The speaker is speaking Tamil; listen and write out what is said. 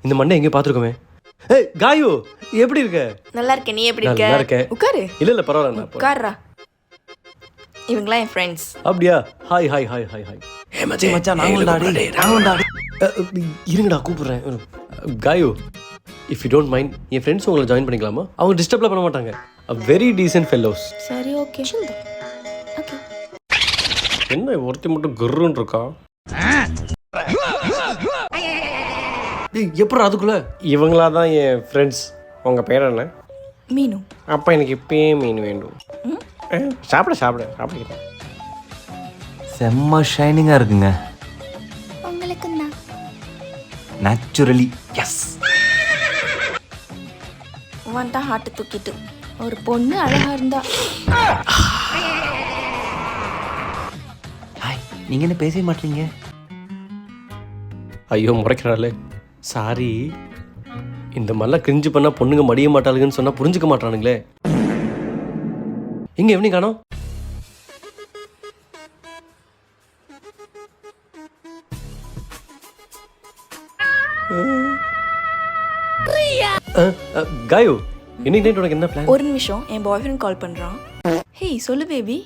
இந்த மண்ணை எங்கேயும் பார்த்துருக்கோமே. ஏய் காயு, எப்படி இருக்க? நல்லா இருக்கேன். நீ எப்படி இருக்க? நல்லா இருக்கேன். உட்காரு. இல்ல பரவாயில்ல. உட்கார்றா. இவங்களாம் என் ஃப்ரெண்ட்ஸ். அப்படியா? Hi hi hi hi hi. ஏ மச்சான் நாங்கடா. இருங்கடா கூப்பிடுறேன். Gayu, if you don't mind, என் ஃப்ரெண்ட்ஸ் உங்களை ஜாயின் பண்ணிக்கலாமா? அவங்க டிஸ்டர்ப்லாம் பண்ண மாட்டாங்க. Very decent fellows. சரி ஓகே. ஓகே. என்ன ஒருத்தி மட்டும் குர்ருன்னு இருக்கா? எப்படி அதுக்குள்ள? இவங்களா தான் என் ஃப்ரெண்ட்ஸ். உங்கள் பேர் என்ன? மீனு. அப்போ எனக்கு இப்பயே மீன் வேண்டும். சாப்பிட செம்ம ஷைனிங்கா இருக்குங்க. உங்களுக்கு தான். Naturally S. வந்தா ஹார்ட் தூக்கிட்டு ஒரு பொண்ணு அழகா இருந்தா. ஹாய், நீங்க என்ன பேசவே மாட்டீங்க? ஐயோ முறைக்கிறாளே. சாரி. இந்த மாதிரிலாம் கிரிஞ்சு பண்ணா பொண்ணுங்க மடிய மாட்டாளுங்கன்னு சொன்னா புரிஞ்சுக்க மாட்டானுங்களே. இங்க எப்படி காணோம்? காயு, இன்னைக்கு நைட் உனக்கு என்ன பிளான்? ஒரு நிமிஷம், என் பாய் ஃப்ரெண்ட் கால் பண்றான். ஹே சொல்லு பேபி.